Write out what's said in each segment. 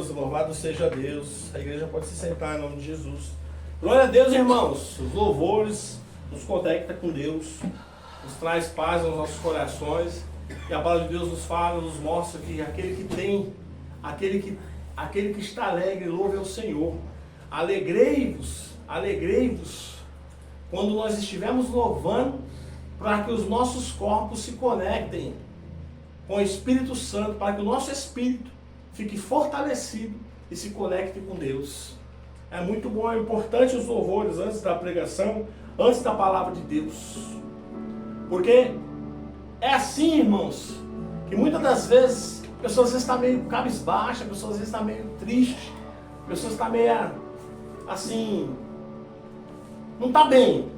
Deus, louvado seja Deus. A igreja pode se sentar em nome de Jesus. Glória a Deus, irmãos. Os louvores nos conecta com Deus, nos traz paz aos nossos corações. E a palavra de Deus nos fala, nos mostra que aquele que está alegre, louve ao Senhor. Alegrei-vos quando nós estivermos louvando, para que os nossos corpos se conectem com o Espírito Santo, para que o nosso espírito fique fortalecido e se conecte com Deus. É muito bom, é importante os louvores antes da pregação, antes da palavra de Deus. Porque é assim, irmãos, que muitas das vezes a pessoa às vezes está meio cabisbaixa, a pessoa às vezes está meio triste, a pessoa está meio assim, não está bem.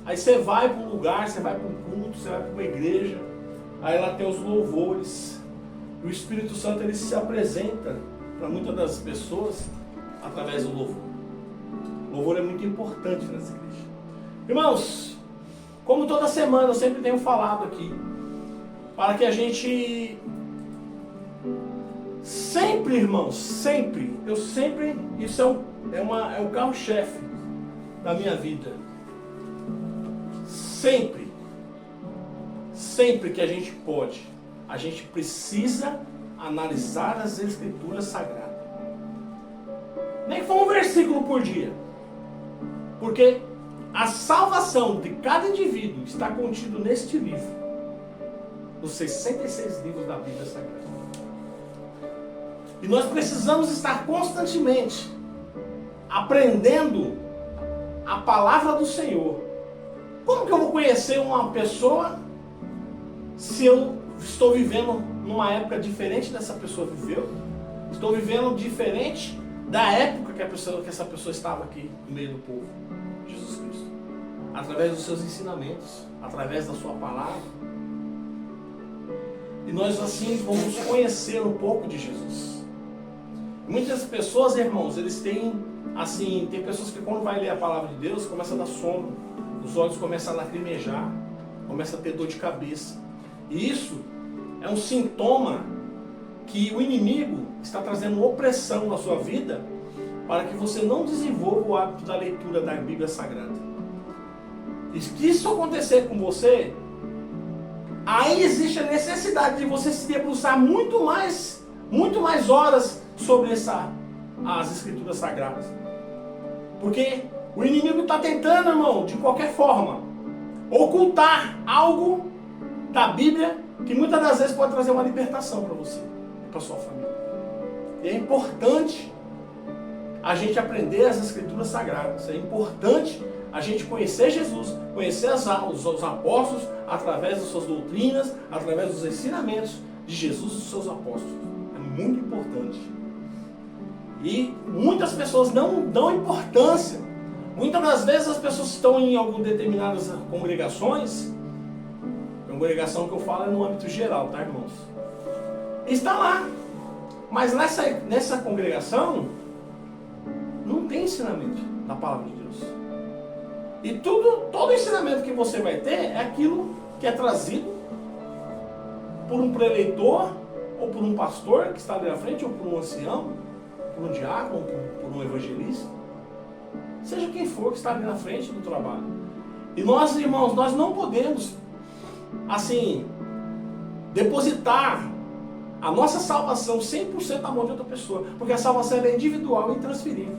Aí você vai para um lugar, você vai para um culto, você vai para uma igreja, aí lá tem os louvores. E o Espírito Santo ele se apresenta para muitas das pessoas através do louvor. O louvor é muito importante nessa igreja. Irmãos, como toda semana eu sempre tenho falado aqui, para que a gente sempre, irmãos, isso é o carro-chefe da minha vida. Sempre que a gente pode, a gente precisa analisar as Escrituras Sagradas. Nem que for um versículo por dia. Porque a salvação de cada indivíduo está contido neste livro, nos 66 livros da Bíblia Sagrada. E nós precisamos estar constantemente aprendendo a palavra do Senhor. Como que eu vou conhecer uma pessoa se eu estou vivendo numa época diferente dessa pessoa viveu? Estou vivendo diferente da época que essa pessoa estava aqui no meio do povo. Jesus Cristo. Através dos seus ensinamentos, através da sua palavra. E nós assim vamos conhecer um pouco de Jesus. Muitas pessoas, irmãos, eles têm assim, tem pessoas que quando vai ler a palavra de Deus, começa a dar sono, os olhos começam a lacrimejar, começa a ter dor de cabeça. E isso é um sintoma que o inimigo está trazendo opressão na sua vida para que você não desenvolva o hábito da leitura da Bíblia Sagrada. E se isso acontecer com você, aí existe a necessidade de você se debruçar muito mais horas sobre as Escrituras Sagradas. Porque o inimigo está tentando, irmão, de qualquer forma, ocultar algo da Bíblia que muitas das vezes pode trazer uma libertação para você e para sua família. E é importante a gente aprender as Escrituras Sagradas. É importante a gente conhecer Jesus, conhecer os apóstolos através das suas doutrinas, através dos ensinamentos de Jesus e dos seus apóstolos. É muito importante. E muitas pessoas não dão importância. Muitas das vezes as pessoas estão em algumas determinadas congregações. Congregação que eu falo é no âmbito geral, tá, irmãos? Está lá. Mas nessa congregação não tem ensinamento da palavra de Deus. E todo ensinamento que você vai ter é aquilo que é trazido por um preleitor, ou por um pastor que está ali na frente, ou por um ancião, por um diácono, por um evangelista. Seja quem for que está ali na frente do trabalho. E nós, irmãos, nós não podemos, assim, depositar a nossa salvação 100% na mão de outra pessoa. Porque a salvação é individual e intransferível.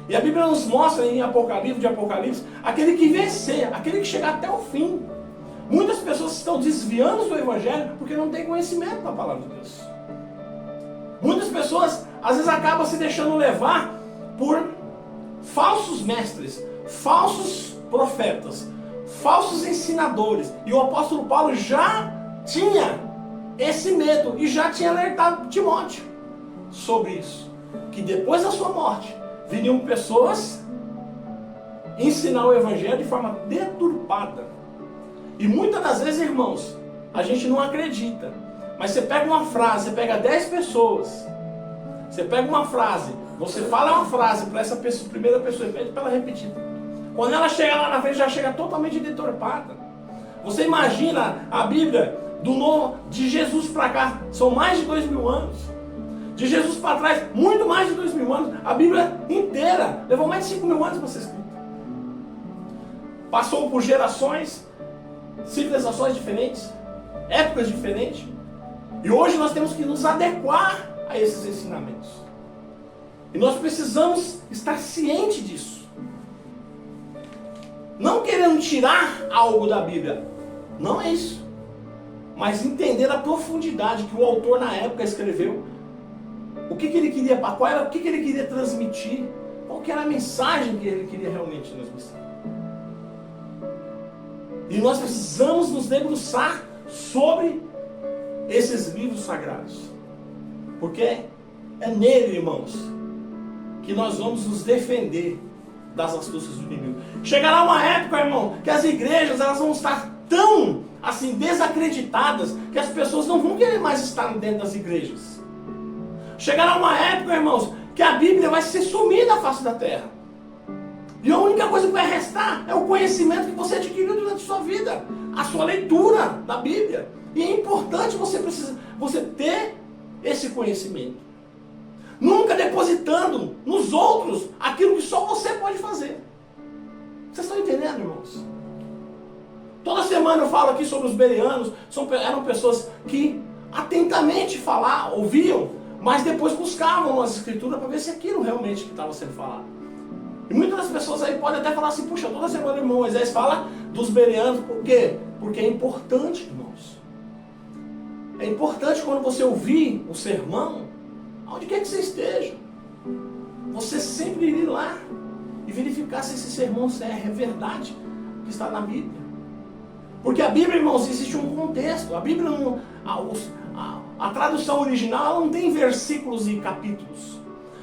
E a Bíblia nos mostra em Apocalipse, aquele que vencer, aquele que chegar até o fim. Muitas pessoas estão desviando do Evangelho porque não têm conhecimento da palavra de Deus. Muitas pessoas, às vezes, acabam se deixando levar por falsos mestres, falsos profetas, falsos ensinadores. E o apóstolo Paulo já tinha esse medo e já tinha alertado Timóteo sobre isso. Que depois da sua morte, viriam pessoas ensinar o Evangelho de forma deturpada. E muitas das vezes, irmãos, a gente não acredita. Mas você pega uma frase, você pega 10 pessoas, você pega uma frase, você fala uma frase para essa pessoa, primeira pessoa e pede para ela repetir. Quando ela chega lá na frente, já chega totalmente deturpada. Você imagina a Bíblia de Jesus para cá, são mais de 2000 anos. De Jesus para trás, muito mais de 2000 anos. A Bíblia inteira levou mais de 5000 anos para ser escrita. Passou por gerações, civilizações diferentes, épocas diferentes. E hoje nós temos que nos adequar a esses ensinamentos. E nós precisamos estar cientes disso. Não querendo tirar algo da Bíblia. Não é isso. Mas entender a profundidade que o autor na época escreveu. O que ele queria, o que ele queria transmitir. Qual que era a mensagem que ele queria realmente transmitir. E nós precisamos nos debruçar sobre esses livros sagrados. Porque é nele, irmãos, que nós vamos nos defender das astúcias do inimigo. Chegará uma época, irmão, que as igrejas elas vão estar tão assim desacreditadas que as pessoas não vão querer mais estar dentro das igrejas. Chegará uma época, irmãos, que a Bíblia vai ser sumida da face da terra. E a única coisa que vai restar é o conhecimento que você adquiriu durante a sua vida, a sua leitura da Bíblia. E é importante você ter esse conhecimento. Nunca depositando nos outros aquilo que só você pode fazer. Vocês estão entendendo, irmãos? Toda semana eu falo aqui sobre os bereanos. Eram pessoas que atentamente ouviam, mas depois buscavam as escrituras para ver se aquilo realmente que estava sendo falado. E muitas das pessoas aí podem até falar assim, puxa, toda semana o irmão Moisés fala dos bereanos. Por quê? Porque é importante, irmãos. É importante quando você ouvir o sermão, onde quer que você esteja, você sempre ir lá e verificar se esse sermão é verdade que está na Bíblia. Porque a Bíblia, irmãos, existe um contexto. A Bíblia, a tradução original não tem versículos e capítulos.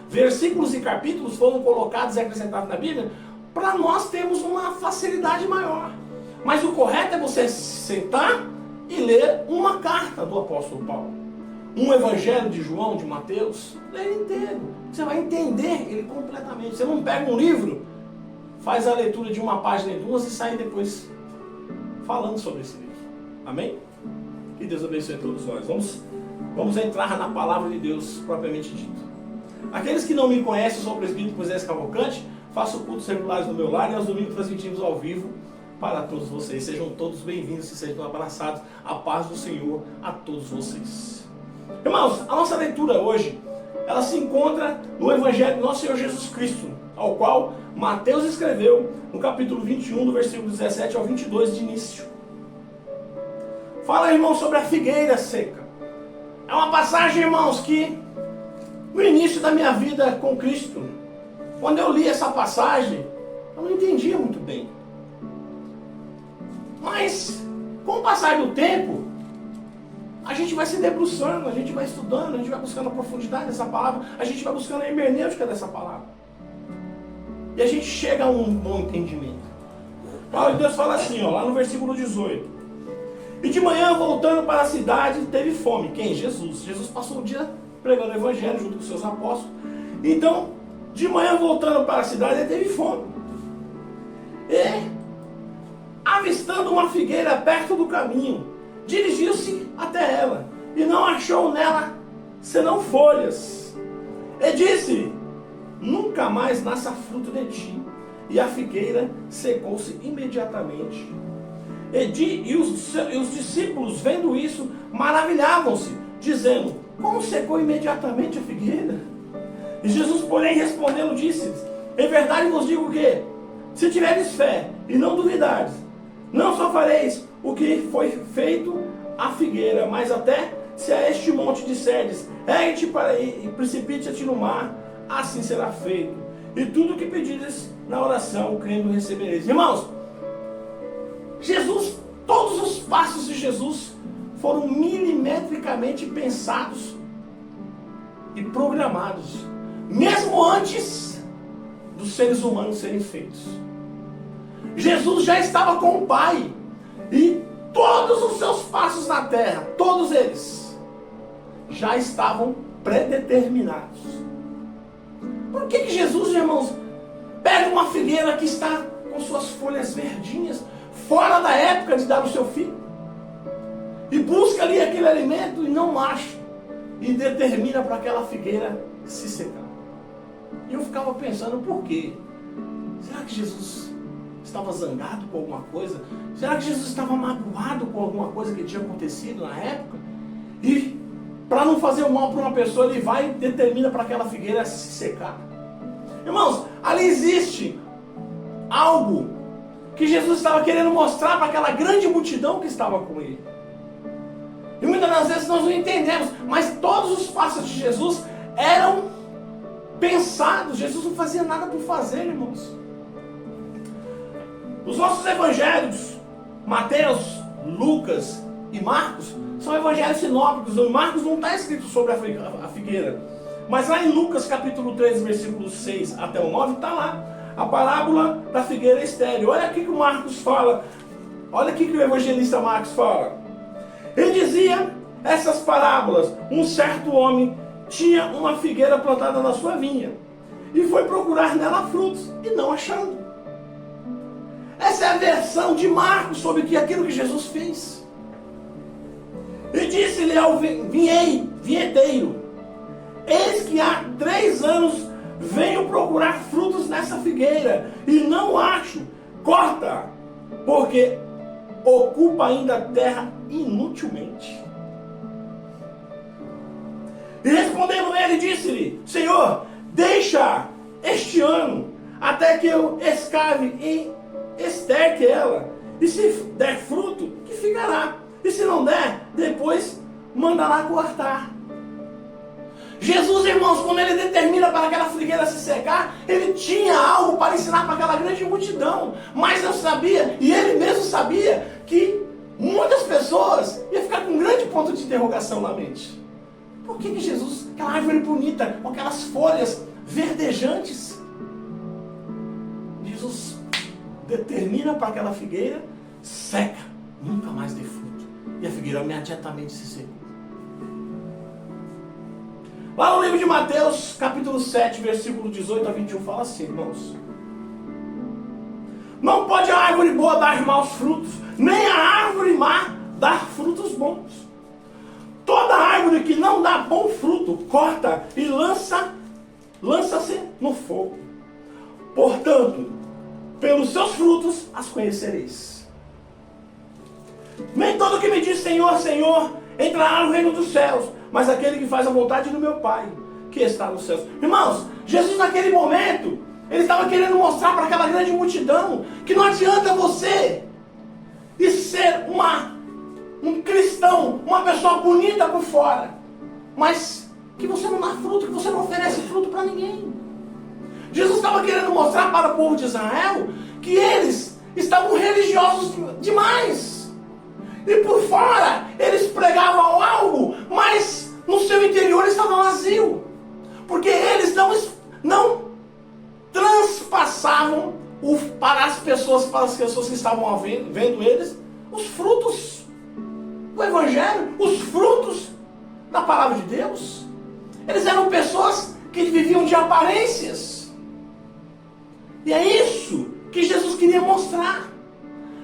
Versículos e capítulos foram colocados e acrescentados na Bíblia para nós termos uma facilidade maior. Mas o correto é você sentar e ler uma carta do apóstolo Paulo. Um evangelho de João, de Mateus, lê ele inteiro. Você vai entender ele completamente. Você não pega um livro, faz a leitura de uma página e duas e sai depois falando sobre esse livro. Amém? Que Deus abençoe a todos nós. Vamos entrar na palavra de Deus propriamente dito. Aqueles que não me conhecem, eu sou o presbítero Moisés Cavalcante, faço cultos regulares no meu lar e aos domingos transmitimos ao vivo para todos vocês. Sejam todos bem-vindos e sejam abraçados. A paz do Senhor a todos vocês. Irmãos, a nossa leitura hoje, ela se encontra no Evangelho do nosso Senhor Jesus Cristo, ao qual Mateus escreveu no capítulo 21, do versículo 17 ao 22 de início. Fala, irmãos, sobre a figueira seca. É uma passagem, irmãos, que no início da minha vida com Cristo, quando eu li essa passagem, eu não entendia muito bem. Mas, com o passar do tempo, a gente vai se debruçando, a gente vai estudando, a gente vai buscando a profundidade dessa palavra, a gente vai buscando a hermenêutica dessa palavra. E a gente chega a um bom entendimento. A palavra de Deus fala assim, lá no versículo 18. E de manhã, voltando para a cidade, teve fome. Quem? Jesus. Jesus passou o dia pregando o evangelho junto com seus apóstolos. Então, de manhã, voltando para a cidade, ele teve fome. E, avistando uma figueira perto do caminho, dirigiu-se até ela, e não achou nela senão folhas. E disse, nunca mais nasça fruto de ti. E a figueira secou-se imediatamente. E os discípulos, vendo isso, maravilhavam-se, dizendo, como secou imediatamente a figueira? E Jesus, porém, respondendo, disse-lhes, em verdade vos digo que, se tiveres fé e não duvidares, não só fareis o que foi feito à figueira, mas até se a este monte disserdes, ergue-te para aí e precipite-te no mar, assim será feito. E tudo o que pedires na oração, crendo, recebereis. Irmãos, Jesus, todos os passos de Jesus foram milimetricamente pensados e programados, mesmo antes dos seres humanos serem feitos. Jesus já estava com o Pai, e todos os seus passos na terra, todos eles, já estavam predeterminados. Por que Jesus, irmãos, pega uma figueira que está com suas folhas verdinhas, fora da época de dar o seu filho, e busca ali aquele alimento e não acha? e determina para aquela figueira se secar. E eu ficava pensando, por quê? Será que Jesus estava zangado com alguma coisa? Será que Jesus estava magoado com alguma coisa que tinha acontecido na época? E para não fazer o mal para uma pessoa, ele vai e determina para aquela figueira se secar. Irmãos, ali existe algo que Jesus estava querendo mostrar para aquela grande multidão que estava com ele. E muitas das vezes nós não entendemos, mas todos os passos de Jesus eram pensados. Jesus não fazia nada por fazer, irmãos. Os nossos evangelhos, Mateus, Lucas e Marcos, são evangelhos sinópticos. Em Marcos não está escrito sobre a figueira. Mas lá em Lucas capítulo 3, versículos 6 até o 9, está lá a parábola da figueira estéril. Olha aqui que o Marcos fala. Olha aqui que o evangelista Marcos fala. Ele dizia essas parábolas. Um certo homem tinha uma figueira plantada na sua vinha e foi procurar nela frutos e não achando. Essa é a versão de Marcos sobre aquilo que Jesus fez. E disse-lhe ao vinheteiro: eis que há 3 anos venho procurar frutos nessa figueira e não acho. Corta, porque ocupa ainda a terra inutilmente. E respondendo ele, disse-lhe: Senhor, deixa este ano até que eu escave e esterque ela, e se der fruto, que ficará, e se não der, depois mandará cortar. Jesus, irmãos, quando ele determina para aquela figueira se secar, ele tinha algo para ensinar para aquela grande multidão, mas eu sabia, e ele mesmo sabia, que muitas pessoas iam ficar com um grande ponto de interrogação na mente. Por que Jesus, aquela árvore bonita, com aquelas folhas verdejantes, Jesus determina para aquela figueira, seca, nunca mais dê fruto. E a figueira imediatamente se secou. Lá no livro de Mateus, capítulo 7, versículo 18 a 21, fala assim, irmãos: não pode a árvore boa dar maus frutos, nem a árvore má dar frutos bons. Toda árvore que não dá bom fruto, corta e lança-se no fogo. Portanto, pelos seus frutos as conhecereis. Nem todo que me diz Senhor, Senhor, entrará no reino dos céus, mas aquele que faz a vontade do meu Pai, que está nos céus. Irmãos, Jesus naquele momento, ele estava querendo mostrar para aquela grande multidão que não adianta você ser um cristão, uma pessoa bonita por fora, mas que você não dá fruto, que você não oferece fruto para ninguém. Jesus estava querendo mostrar para o povo de Israel que eles estavam religiosos demais. E por fora eles pregavam algo, mas no seu interior estava vazio. Porque eles não transpassavam para as pessoas que estavam vendo eles, os frutos do Evangelho, os frutos da palavra de Deus. Eles eram pessoas que viviam de aparências. E é isso que Jesus queria mostrar.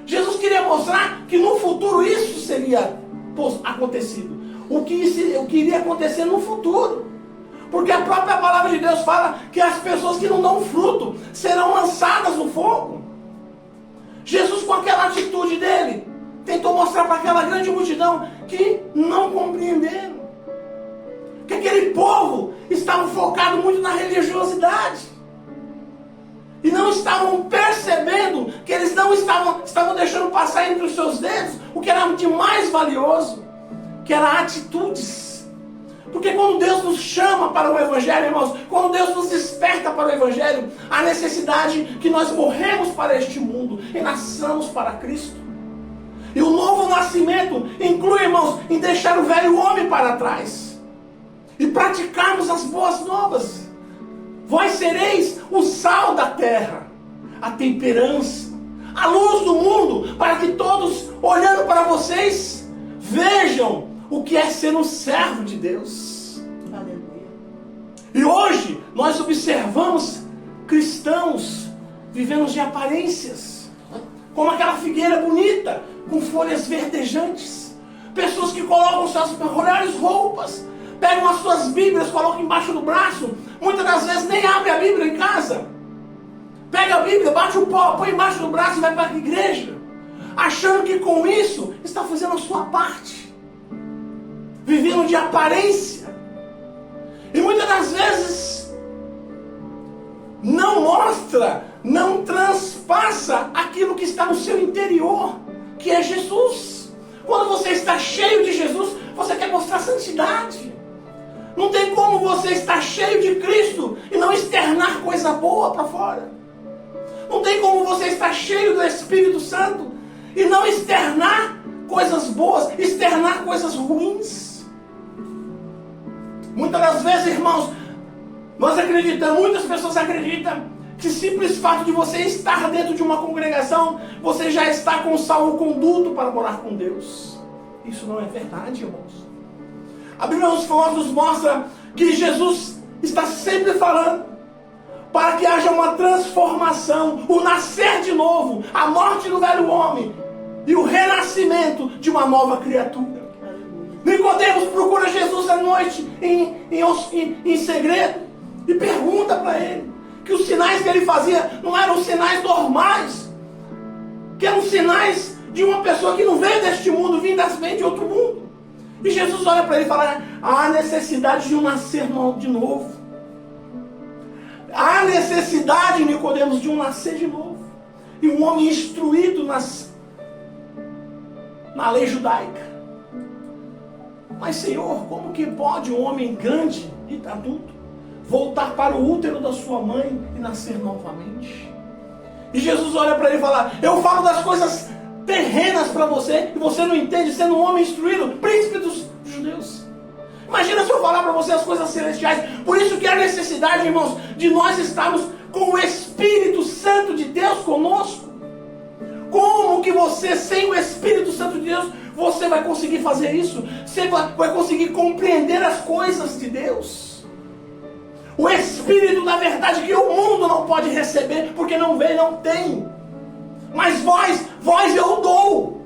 Jesus queria mostrar que no futuro isso seria acontecido. O que iria acontecer no futuro. Porque a própria palavra de Deus fala que as pessoas que não dão fruto serão lançadas no fogo. Jesus, com aquela atitude dele, tentou mostrar para aquela grande multidão que não compreenderam. Que aquele povo estava focado muito na religiosidade. E não estavam percebendo que eles não estavam deixando passar entre os seus dedos o que era de mais valioso, que era atitudes. Porque quando Deus nos chama para o Evangelho, irmãos, quando Deus nos desperta para o Evangelho, a necessidade que nós morremos para este mundo e nasçamos para Cristo. E o novo nascimento inclui, irmãos, em deixar o velho homem para trás e praticarmos as boas novas. Vós sereis o sal da terra, a temperança, a luz do mundo, para que todos, olhando para vocês, vejam o que é ser um servo de Deus. Aleluia. E hoje, nós observamos cristãos vivendo de aparências, como aquela figueira bonita, com folhas verdejantes, pessoas que colocam suas melhores roupas, pegam as suas Bíblias, colocam embaixo do braço, muitas das vezes nem abre a Bíblia em casa. Pega a Bíblia, bate o pó, põe embaixo do braço e vai para a igreja, achando que com isso está fazendo a sua parte, vivendo de aparência. E muitas das vezes não mostra, não transpassa aquilo que está no seu interior, que é Jesus. Quando você está cheio de Jesus, você quer mostrar santidade. Não tem como você estar cheio de Cristo e não externar coisa boa para fora. Não tem como você estar cheio do Espírito Santo e não externar coisas boas, externar coisas ruins. Muitas das vezes, irmãos, muitas pessoas acreditam que simples fato de você estar dentro de uma congregação, você já está com salvo-conduto para morar com Deus. Isso não é verdade, irmãos. A Bíblia nos mostra que Jesus está sempre falando para que haja uma transformação, o nascer de novo, a morte do velho homem e o renascimento de uma nova criatura. Nicodemos procura Jesus à noite em segredo e pergunta para ele que os sinais que ele fazia não eram sinais normais, que eram sinais de uma pessoa que não veio deste mundo, vem de outro mundo. E Jesus olha para ele e fala: há necessidade de um nascer de novo. Há necessidade, Nicodemos, de um nascer de novo. E um homem instruído na lei judaica. Mas, Senhor, como que pode um homem grande e adulto voltar para o útero da sua mãe e nascer novamente? E Jesus olha para ele e fala: eu falo das coisas terrenas para você e você não entende, sendo um homem instruído, príncipe dos judeus. Imagina se eu falar para você as coisas celestiais. Por isso que há necessidade, irmãos, de nós estarmos com o Espírito Santo de Deus conosco. Como que você, sem o Espírito Santo de Deus, você vai conseguir fazer isso? Você vai conseguir compreender as coisas de Deus? O Espírito da verdade que o mundo não pode receber, porque não vê, não tem. Mas voz eu dou.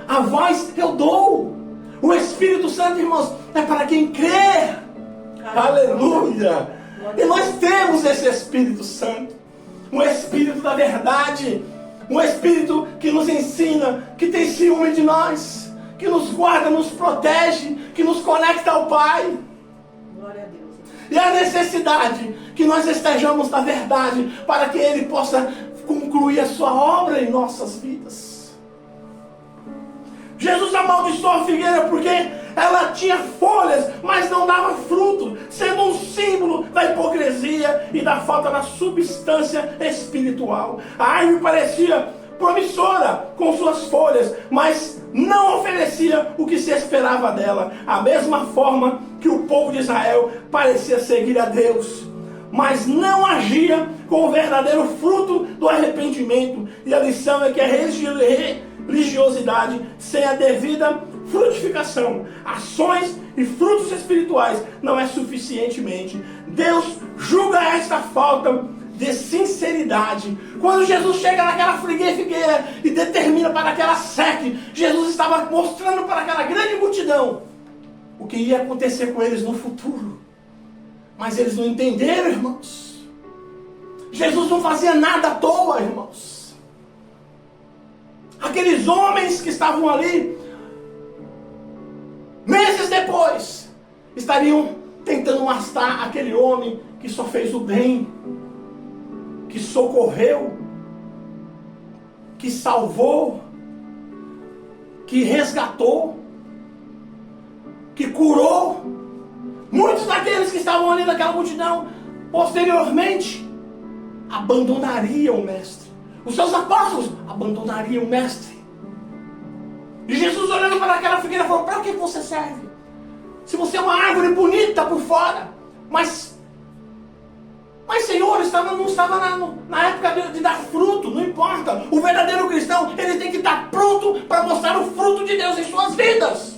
A voz eu dou. O Espírito Santo, irmãos, é para quem crê. Aleluia! E nós temos esse Espírito Santo. Um Espírito da verdade. Um Espírito que nos ensina, que tem ciúme de nós, que nos guarda, nos protege, que nos conecta ao Pai. Glória a Deus. E a necessidade que nós estejamos na verdade, para que Ele possa concluir a sua obra em nossas vidas. Jesus amaldiçoou a figueira porque ela tinha folhas, mas não dava fruto, sendo um símbolo da hipocrisia e da falta da substância espiritual. A árvore parecia promissora com suas folhas, mas não oferecia o que se esperava dela. A mesma forma que o povo de Israel parecia seguir a Deus, mas não agia com o verdadeiro fruto do arrependimento. E a lição é que a religiosidade sem a devida frutificação, ações e frutos espirituais não é suficientemente. Deus julga esta falta de sinceridade. Quando Jesus chega naquela figueira e determina para aquela seque, Jesus estava mostrando para aquela grande multidão o que ia acontecer com eles no futuro. Mas eles não entenderam, irmãos. Jesus não fazia nada à toa, irmãos. Aqueles homens que estavam ali, meses depois, estariam tentando matar aquele homem que só fez o bem, que socorreu, que salvou, que resgatou, que curou. Muitos daqueles que estavam ali naquela multidão, posteriormente, abandonariam o Mestre. Os seus apóstolos abandonariam o Mestre. E Jesus, olhando para aquela figueira, falou: para que você serve? Se você é uma árvore bonita por fora, mas Senhor, não estava na época de dar fruto. Não importa. O verdadeiro cristão, ele tem que estar pronto para mostrar o fruto de Deus em suas vidas.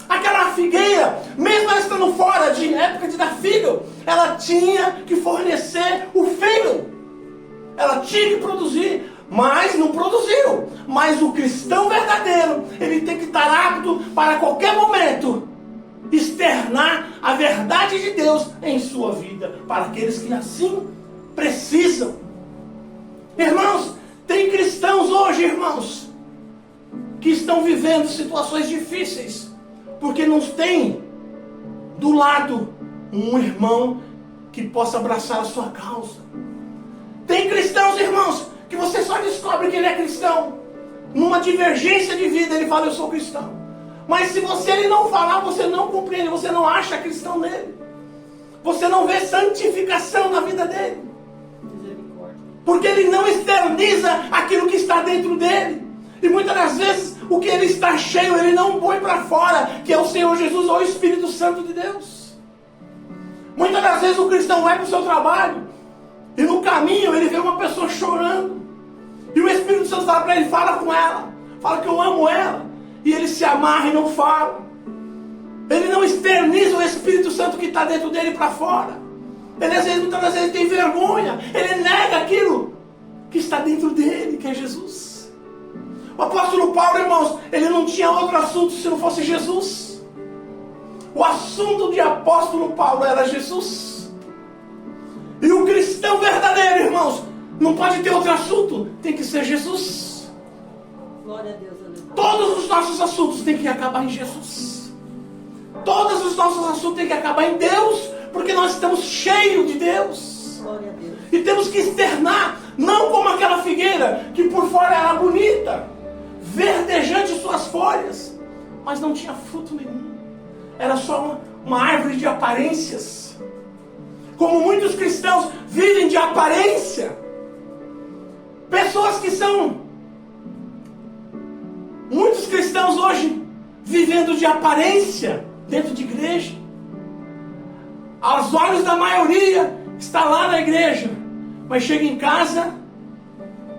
Aquela figueira, mesmo ela estando fora de época de dar fígado, ela tinha que fornecer o fígado. Ela tinha que produzir, mas não produziu. Mas o cristão verdadeiro, ele tem que estar apto para qualquer momento externar a verdade de Deus em sua vida, para aqueles que assim precisam. Irmãos, tem cristãos hoje, irmãos, que estão vivendo situações difíceis, porque não tem do lado um irmão que possa abraçar a sua causa. Tem cristãos, irmãos, que você só descobre que ele é cristão numa divergência de vida. Ele fala, eu sou cristão. Mas se ele não falar, você não compreende, você não acha cristão nele. Você não vê santificação na vida dele. Porque ele não externiza aquilo que está dentro dele. E muitas das vezes, o que ele está cheio, ele não põe para fora, que é o Senhor Jesus ou o Espírito Santo de Deus. Muitas das vezes o cristão vai para o seu trabalho, e no caminho ele vê uma pessoa chorando. E o Espírito Santo fala para ele, fala com ela. Fala que eu amo ela. E ele se amarra e não fala. Ele não externiza o Espírito Santo que está dentro dele para fora. Ele às vezes, muitas das vezes tem vergonha. Ele nega aquilo que está dentro dele, que é Jesus. O apóstolo Paulo, irmãos, ele não tinha outro assunto se não fosse Jesus. O assunto de apóstolo Paulo era Jesus. E o cristão verdadeiro, irmãos, não pode ter outro assunto, tem que ser Jesus. Glória a Deus, aleluia. Todos os nossos assuntos têm que acabar em Jesus. Todos os nossos assuntos têm que acabar em Deus, porque nós estamos cheios de Deus. Glória a Deus. E temos que externar, não como aquela figueira, que por fora era bonita, verdejante suas folhas, mas não tinha fruto nenhum. Era só uma árvore de aparências. Como muitos cristãos vivem de aparência. Pessoas que são... Muitos cristãos hoje vivendo de aparência dentro de igreja. Aos olhos da maioria está lá na igreja, mas chega em casa,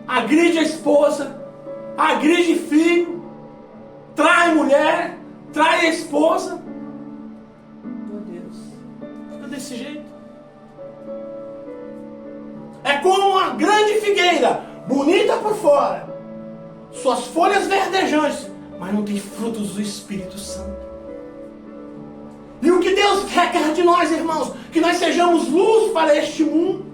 agride a esposa, agride filho, trai mulher, trai a esposa. Meu Deus. Fica desse jeito. É como uma grande figueira, bonita por fora, suas folhas verdejantes, mas não tem frutos do Espírito Santo. E o que Deus requer de nós, irmãos, que nós sejamos luz para este mundo.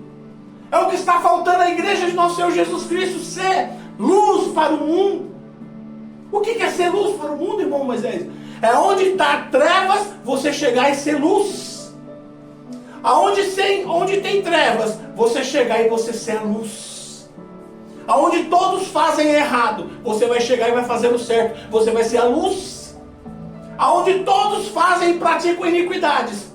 É o que está faltando à igreja de nosso Senhor Jesus Cristo, ser luz para o mundo. O que é ser luz para o mundo, irmão Moisés? É onde está trevas, você chegar e ser luz. Onde tem trevas, você chegar e você ser a luz. Aonde todos fazem errado, você vai chegar e vai fazer o certo. Você vai ser a luz. Aonde todos fazem e praticam iniquidades,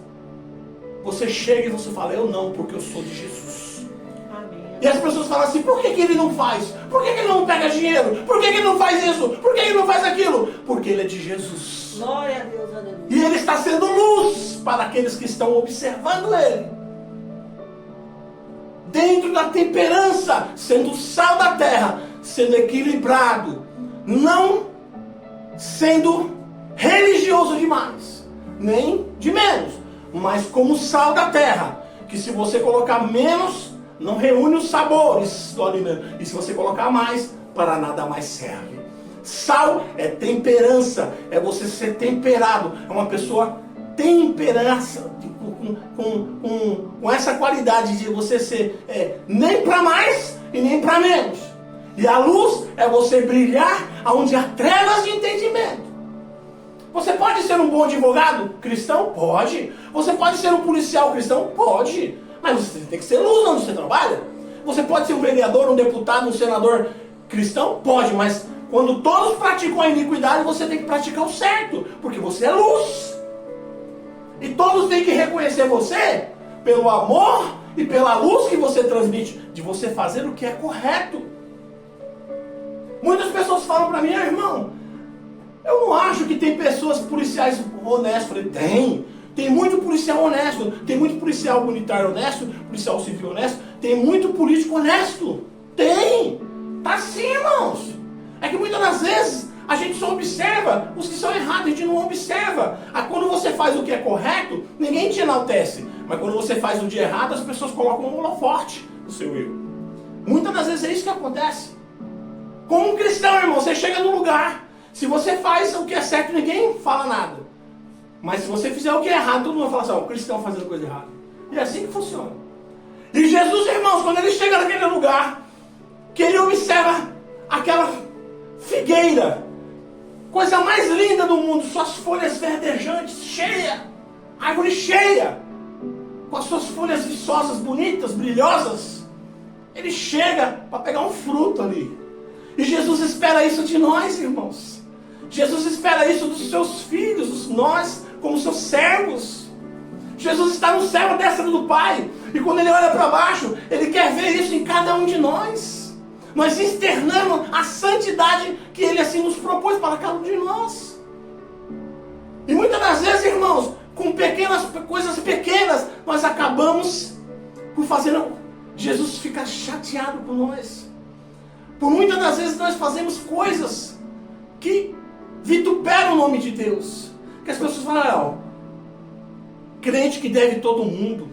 você chega e você fala, eu não, porque eu sou de Jesus. Amém. E as pessoas falam assim, por que ele não faz? Por que ele não pega dinheiro? Por que ele não faz isso? Por que ele não faz aquilo? Porque ele é de Jesus. Glória a Deus, aleluia. E ele está sendo luz para aqueles que estão observando ele. Dentro da temperança, sendo sal da terra, sendo equilibrado, não sendo religioso demais, nem de menos, mas como sal da terra, que se você colocar menos, não reúne os sabores do alimento, e se você colocar mais, para nada mais serve. Sal é temperança, é você ser temperado, é uma pessoa temperança, com essa qualidade de você ser nem para mais e nem para menos. E a luz é você brilhar onde há trevas de entendimento. Você pode ser um bom advogado cristão? Pode. Você pode ser um policial cristão? Pode. Mas você tem que ser luz onde você trabalha. Você pode ser um vereador, um deputado, um senador cristão? Pode, mas quando todos praticam a iniquidade, você tem que praticar o certo, porque você é luz. E todos têm que reconhecer você pelo amor e pela luz que você transmite, de você fazer o que é correto. Muitas pessoas falam para mim, irmão, eu não acho que tem pessoas policiais honestas. Eu falei, tem muito policial honesto, tem muito policial militar honesto, policial civil honesto, tem muito político honesto. Tem, tá sim, irmãos. É que muitas das vezes a gente só observa os que são errados, a gente não observa. Quando você faz o que é correto, ninguém te enaltece. Mas quando você faz o de errado, as pessoas colocam um holofote no seu erro. Muitas das vezes é isso que acontece. Como um cristão, irmão, você chega no lugar, se você faz o que é certo, ninguém fala nada. Mas se você fizer o que é errado, todo mundo vai falar assim, ó, o cristão fazendo coisa errada. E é assim que funciona. E Jesus, irmãos, quando ele chega naquele lugar, que ele observa aquela figueira, coisa mais linda do mundo, suas folhas verdejantes, cheia, árvore cheia, com as suas folhas viçosas, bonitas, brilhosas, ele chega para pegar um fruto ali. E Jesus espera isso de nós, irmãos. Jesus espera isso dos seus filhos, nós como seus servos. Jesus está no céu, à destra do Pai. E quando ele olha para baixo, ele quer ver isso em cada um de nós. Nós externamos a santidade que ele assim nos propôs para cada um de nós. E muitas das vezes, irmãos, com pequenas coisas pequenas, nós acabamos por fazer Jesus ficar chateado com nós. Por muitas das vezes nós fazemos coisas que vituperam o nome de Deus. Que as pessoas falam, ó, crente que deve todo mundo,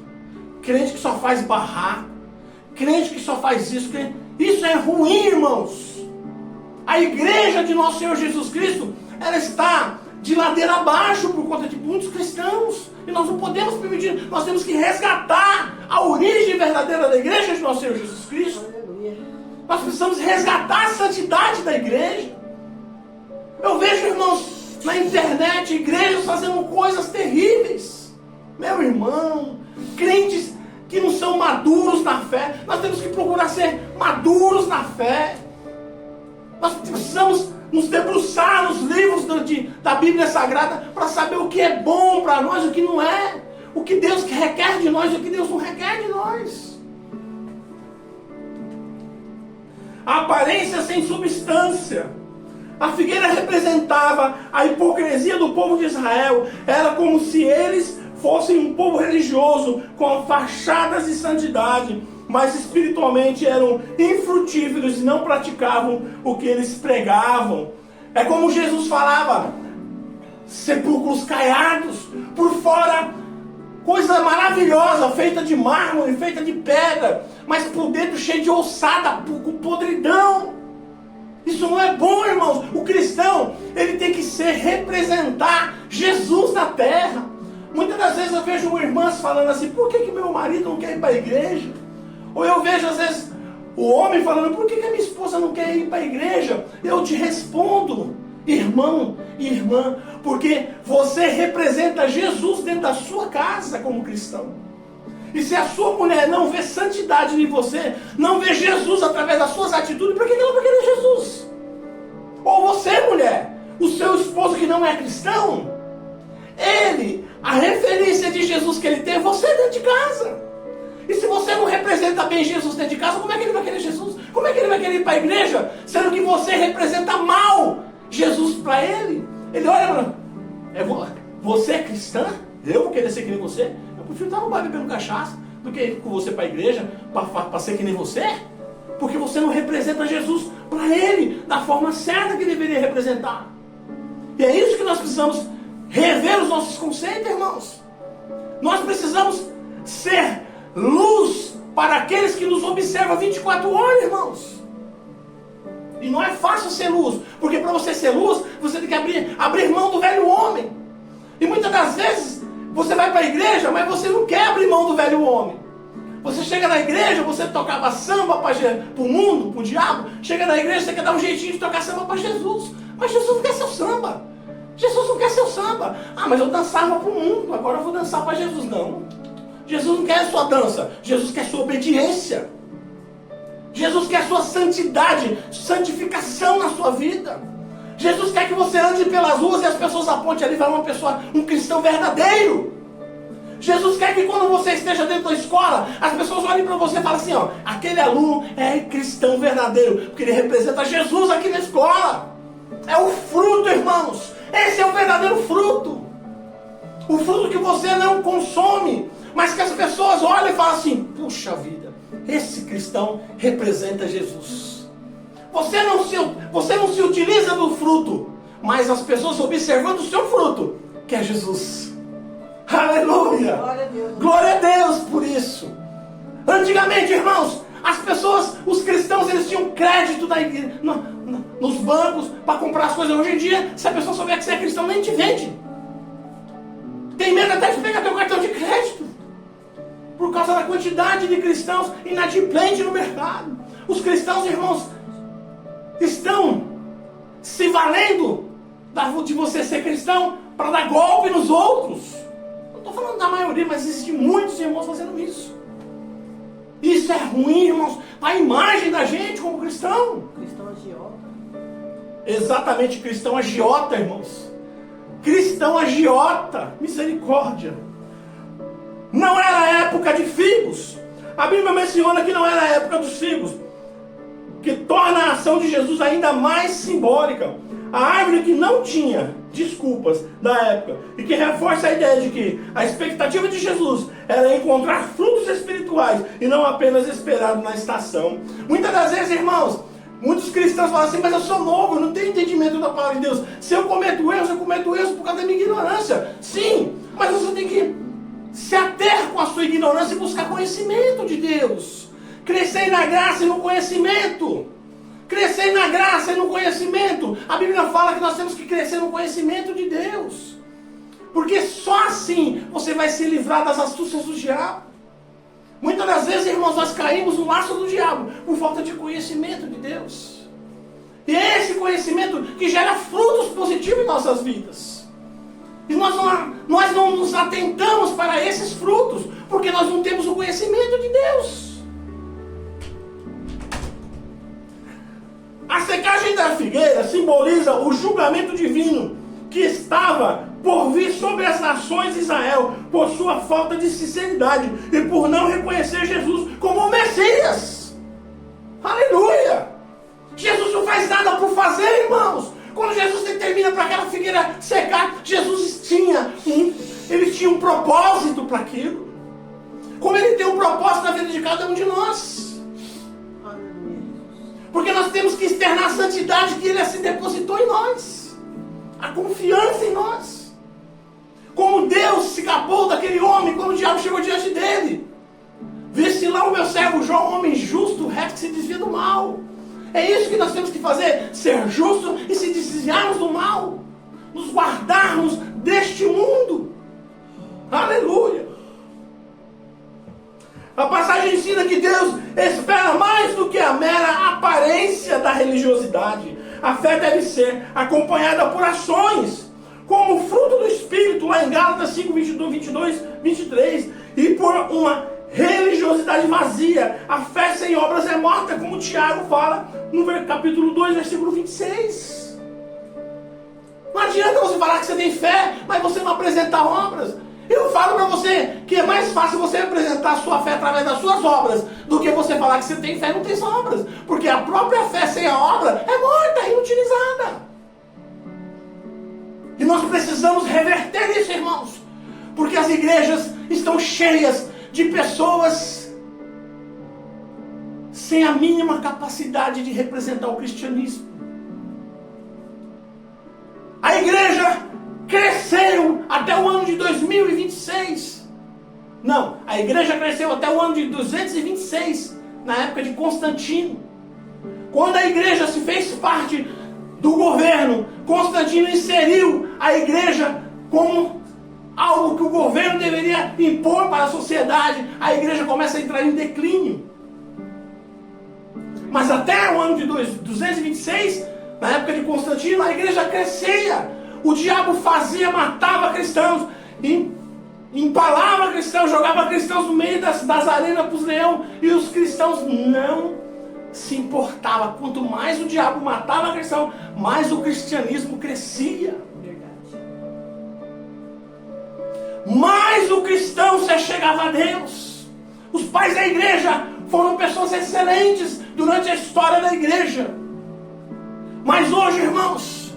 crente que só faz barraco, crente que só faz isso, isso é ruim, irmãos. A igreja de nosso Senhor Jesus Cristo, ela está de ladeira abaixo por conta de muitos cristãos, e nós não podemos permitir, nós temos que resgatar a origem verdadeira da igreja de nosso Senhor Jesus Cristo. Aleluia. Nós precisamos resgatar a santidade da igreja. Eu vejo, irmãos, na internet, igrejas fazendo coisas terríveis. Meu irmão, crentes que não são maduros na fé. Nós temos que procurar ser maduros na fé. Nós precisamos nos debruçar nos livros da Bíblia Sagrada para saber o que é bom para nós e o que não é. O que Deus requer de nós e o que Deus não requer de nós. A aparência sem substância. A figueira representava a hipocrisia do povo de Israel. Era como se eles fossem um povo religioso com fachadas de santidade, mas espiritualmente eram infrutíferos e não praticavam o que eles pregavam. É como Jesus falava, sepulcros caiados, por fora coisa maravilhosa, feita de mármore, feita de pedra, mas por dentro cheio de ossada, com podridão. Isso não é bom, irmãos. O cristão, ele tem que representar Jesus na terra. Muitas das vezes eu vejo irmãs falando assim, por que meu marido não quer ir para a igreja? Ou eu vejo às vezes o homem falando, por que a minha esposa não quer ir para a igreja? Eu te respondo, irmão e irmã, porque você representa Jesus dentro da sua casa como cristão. E se a sua mulher não vê santidade em você, não vê Jesus através das suas atitudes, para que ela vai querer Jesus? Ou você, mulher, o seu esposo que não é cristão, a referência de Jesus que ele tem é você dentro de casa. E se você não representa bem Jesus dentro de casa, como é que ele vai querer Jesus? Como é que ele vai querer ir para a igreja, sendo que você representa mal Jesus para ele? Ele olha para você é cristã? Eu vou querer ser que nem você? Eu prefiro estar no bar bebendo cachaça do que ir com você para a igreja para ser que nem você. Porque você não representa Jesus para ele da forma certa que deveria representar. E é isso que nós precisamos rever os nossos conceitos, irmãos. Nós precisamos ser luz para aqueles que nos observam 24 horas, irmãos. E não é fácil ser luz, porque para você ser luz, você tem que abrir mão do velho homem. E muitas das vezes, você vai para a igreja, mas você não quer abrir mão do velho homem. Você chega na igreja, você tocava samba para o mundo, para o diabo. Chega na igreja, você quer dar um jeitinho de tocar samba para Jesus. Mas Jesus não quer seu samba. Jesus não quer seu samba. Ah, mas eu dançava para o mundo, agora eu vou dançar para Jesus. Não. Jesus não quer a sua dança. Jesus quer a sua obediência. Jesus quer a sua santidade, santificação na sua vida. Jesus quer que você ande pelas ruas e as pessoas apontem ali para um cristão verdadeiro. Jesus quer que quando você esteja dentro da escola, as pessoas olhem para você e falem assim, ó, aquele aluno é cristão verdadeiro, porque ele representa Jesus aqui na escola. É o fruto, irmãos. Esse é o verdadeiro fruto. O fruto que você não consome, mas que as pessoas olham e falam assim, puxa vida, esse cristão representa Jesus. Você não se utiliza do fruto, mas as pessoas observando o seu fruto, que é Jesus. Aleluia! Glória a Deus. Glória a Deus por isso. Antigamente, irmãos, as pessoas, os cristãos, eles tinham crédito nos bancos para comprar as coisas. Hoje em dia, se a pessoa souber que você é cristão, nem te vende. tem medo até de pegar teu cartão de crédito. Por causa da quantidade de cristãos inadimplentes no mercado. Os cristãos, irmãos, estão se valendo de você ser cristão para dar golpe nos outros. Não estou falando da maioria, mas existem muitos irmãos fazendo isso. Isso é ruim, irmãos, para a imagem da gente como cristão. Cristão agiota. Exatamente, cristão agiota, irmãos. Cristão agiota, misericórdia. Não era a época de figos. A Bíblia menciona que não era a época dos figos, que torna a ação de Jesus ainda mais simbólica. A árvore que não tinha desculpas da época e que reforça a ideia de que a expectativa de Jesus era encontrar frutos espirituais e não apenas esperado na estação. Muitas das vezes, irmãos, muitos cristãos falam assim: mas eu sou novo, eu não tenho entendimento da palavra de Deus. Se eu cometo erros por causa da minha ignorância. Sim, mas você tem que se ater com a sua ignorância e buscar conhecimento de Deus. Crescer na graça e no conhecimento. Crescer na graça e no conhecimento. A Bíblia fala que nós temos que crescer no conhecimento de Deus. Porque só assim você vai se livrar das astúcias do diabo. Muitas das vezes, irmãos, nós caímos no laço do diabo por falta de conhecimento de Deus. E é esse conhecimento que gera frutos positivos em nossas vidas. E nós não nos atentamos para esses frutos, porque nós não temos o conhecimento de Deus. A secagem da figueira simboliza o julgamento divino que estava por vir sobre as nações de Israel por sua falta de sinceridade e por não reconhecer Jesus como o Messias. Aleluia! Jesus não faz nada por fazer, irmãos. Quando Jesus determina para aquela figueira secar, Jesus tinha um propósito para aquilo. Como ele tem um propósito na vida de cada um de nós. Porque nós temos que externar a santidade que ele assim depositou em nós. A confiança em nós. Como Deus se escapou daquele homem quando o diabo chegou diante dele. Vê-se lá o meu servo João, um homem justo, reto, que se desvia do mal. É isso que nós temos que fazer. Ser justo e se desviarmos do mal. Nos guardarmos deste mundo. Aleluia. A passagem ensina que Deus espera mais do que a mera aparência da religiosidade. A fé deve ser acompanhada por ações, como fruto do Espírito, lá em Gálatas 5, 22, 23, e por uma religiosidade vazia. A fé sem obras é morta, como Tiago fala no capítulo 2, versículo 26. Não adianta você falar que você tem fé, mas você não apresentar obras. Eu falo para você que é mais fácil você apresentar a sua fé através das suas obras do que você falar que você tem fé e não tem obras. Porque a própria fé sem a obra é morta, é inutilizada. E nós precisamos reverter isso, irmãos. Porque as igrejas estão cheias de pessoas sem a mínima capacidade de representar o cristianismo. A igreja cresceu até o ano de 2026. Não, a igreja cresceu até o ano de 226, na época de Constantino. Quando a igreja se fez parte do governo, Constantino inseriu a igreja como algo que o governo deveria impor para a sociedade. A igreja começa a entrar em declínio. Mas até o ano de 226, na época de Constantino, a igreja crescia. O diabo matava cristãos, empalava cristãos, jogava cristãos no meio das arenas para os leões, e os cristãos não se importavam. Quanto mais o diabo matava cristão, mais o cristianismo crescia. Verdade. Mais o cristão se achegava a Deus. Os pais da igreja foram pessoas excelentes durante a história da igreja. Mas hoje, irmãos,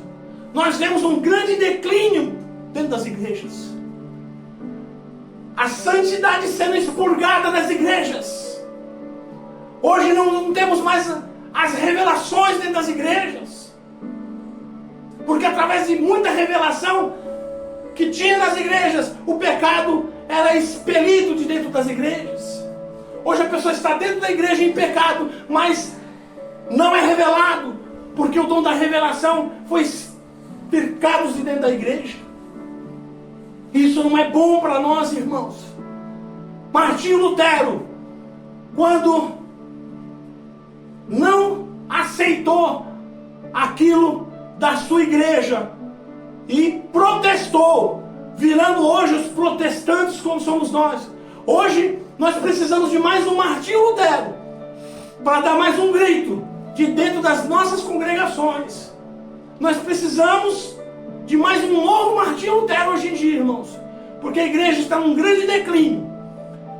nós vemos um grande declínio dentro das igrejas. A santidade sendo expurgada das igrejas. Hoje não temos mais as revelações dentro das igrejas. Porque através de muita revelação que tinha nas igrejas, o pecado era expelido de dentro das igrejas. Hoje a pessoa está dentro da igreja em pecado, mas não é revelado, porque o dom da revelação foi extirpado de dentro da igreja. Isso não é bom para nós, irmãos. Martinho Lutero, quando não aceitou aquilo da sua igreja e protestou, virando hoje os protestantes como somos nós. Hoje nós precisamos de mais um Martinho Lutero para dar mais um grito de dentro das nossas congregações. Nós precisamos de mais um novo Martinho Lutero hoje em dia, irmãos, porque a igreja está num grande declínio.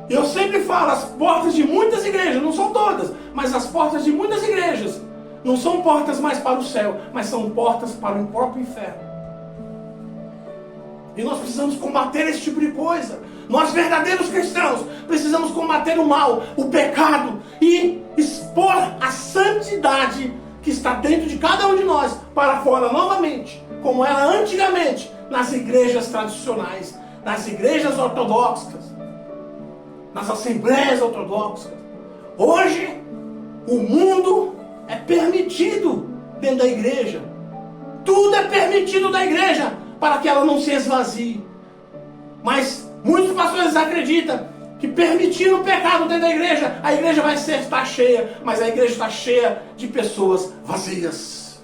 Eu sempre falo, as portas de muitas igrejas, não são todas, mas as portas de muitas igrejas não são portas mais para o céu, mas são portas para o próprio inferno. E nós precisamos combater esse tipo de coisa. Nós, verdadeiros cristãos, precisamos combater o mal, o pecado e expor a santidade que está dentro de cada um de nós para fora novamente, como era antigamente nas igrejas tradicionais, nas igrejas ortodoxas, nas assembleias ortodoxas. Hoje, o mundo é permitido dentro da igreja. Tudo é permitido da igreja para que ela não se esvazie. Mas muitos pastores acreditam que permitindo o pecado dentro da igreja, a igreja vai estar cheia, mas a igreja está cheia de pessoas vazias.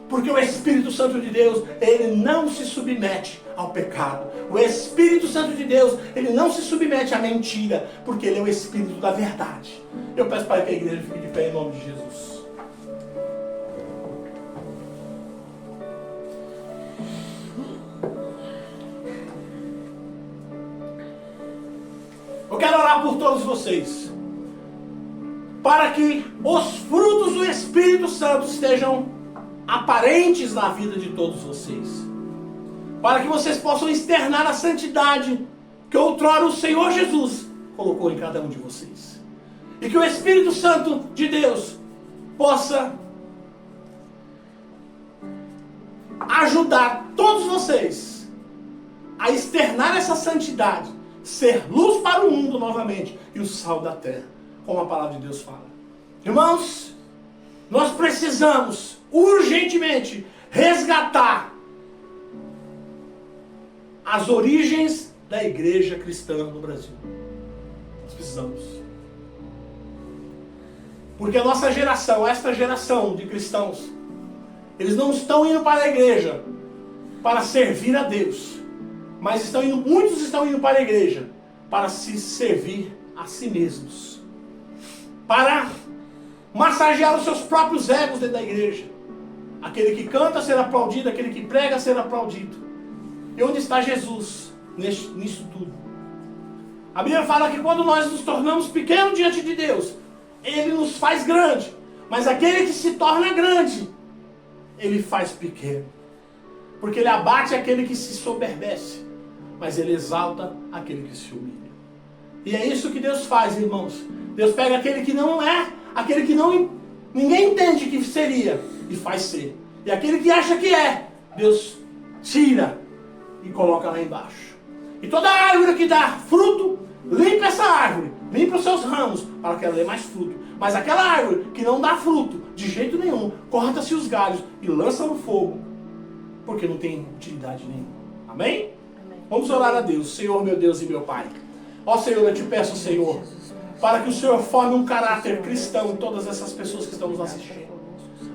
Porque o Espírito Santo de Deus, ele não se submete ao pecado. O Espírito Santo de Deus, ele não se submete à mentira, porque ele é o Espírito da verdade. Eu peço para que a igreja fique de pé em nome de Jesus. Eu quero orar por todos vocês, para que os frutos do Espírito Santo estejam aparentes na vida de todos vocês, para que vocês possam externar a santidade que outrora o Senhor Jesus colocou em cada um de vocês, e que o Espírito Santo de Deus possa ajudar todos vocês a externar essa santidade, ser luz para o mundo novamente e o sal da terra, como a palavra de Deus fala. Irmãos, nós precisamos urgentemente resgatar as origens da igreja cristã no Brasil. Nós precisamos. Porque a nossa geração, esta geração de cristãos, eles não estão indo para a igreja para servir a Deus, mas muitos estão indo para a igreja para se servir a si mesmos, para massagear os seus próprios egos dentro da igreja. Aquele que canta ser aplaudido, aquele que prega ser aplaudido. E onde está Jesus nisso tudo? A Bíblia fala que quando nós nos tornamos pequenos diante de Deus, Ele nos faz grande. Mas aquele que se torna grande, Ele faz pequeno. Porque Ele abate aquele que se soberbece, mas Ele exalta aquele que se humilha. E é isso que Deus faz, irmãos. Deus pega aquele que não é, aquele que ninguém entende que seria, e faz ser. E aquele que acha que é, Deus tira e coloca lá embaixo. E toda árvore que dá fruto, limpa essa árvore, limpa os seus ramos, para que ela dê mais fruto. Mas aquela árvore que não dá fruto, de jeito nenhum, corta-se os galhos e lança no fogo, porque não tem utilidade nenhuma. Amém? Amém. Vamos orar a Deus. Senhor, meu Deus e meu Pai. Ó Senhor, eu te peço, Senhor, para que o Senhor forme um caráter cristão em todas essas pessoas que estão nos assistindo.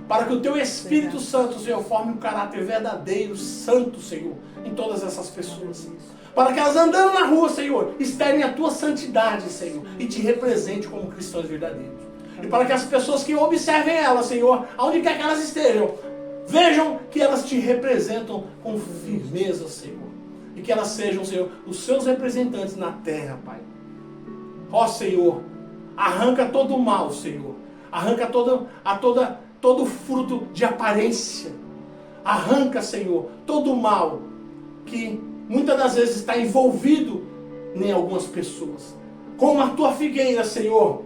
Para que o Teu Espírito Santo, Senhor, forme um caráter verdadeiro, santo, Senhor, em todas essas pessoas. Para que elas andando na rua, Senhor, externem a Tua santidade, Senhor, e Te representem como cristãos verdadeiros. E para que as pessoas que observem elas, Senhor, aonde quer que elas estejam, vejam que elas Te representam com firmeza, Senhor. E que elas sejam, Senhor, os Seus representantes na terra, Pai. Ó Senhor, arranca todo o mal, Senhor. Arranca todo fruto de aparência. Arranca, Senhor, todo o mal que muitas das vezes está envolvido em algumas pessoas. Como a Tua figueira, Senhor,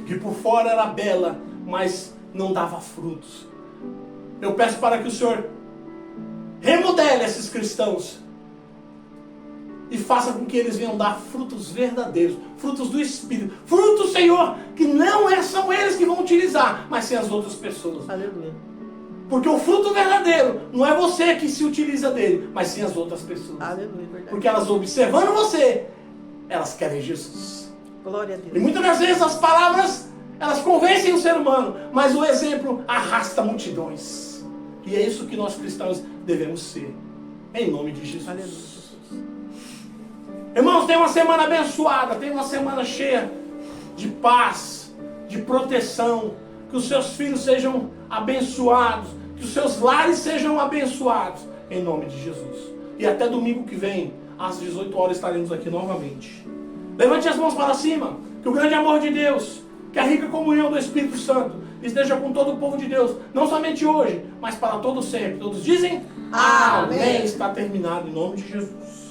que por fora era bela, mas não dava frutos. Eu peço para que o Senhor remodele esses cristãos e faça com que eles venham dar frutos verdadeiros, frutos do Espírito, frutos, Senhor, que não são eles que vão utilizar, mas sim as outras pessoas. Aleluia. Porque o fruto verdadeiro não é você que se utiliza dele, mas sim as outras pessoas. Aleluia, verdade. Porque elas observando você, elas querem Jesus. Glória a Deus. E muitas das vezes as palavras, elas convencem o ser humano, mas o exemplo arrasta multidões. E é isso que nós cristãos devemos ser. Em nome de Jesus. Aleluia, Jesus. Irmãos, tem uma semana abençoada, tem uma semana cheia de paz, de proteção. Que os seus filhos sejam abençoados, que os seus lares sejam abençoados, em nome de Jesus. E até domingo que vem, às 18 horas, estaremos aqui novamente. Levante as mãos para cima, que o grande amor de Deus, que a rica comunhão do Espírito Santo esteja com todo o povo de Deus, não somente hoje, mas para todo sempre. Todos dizem, Amém. Amém. Está terminado em nome de Jesus.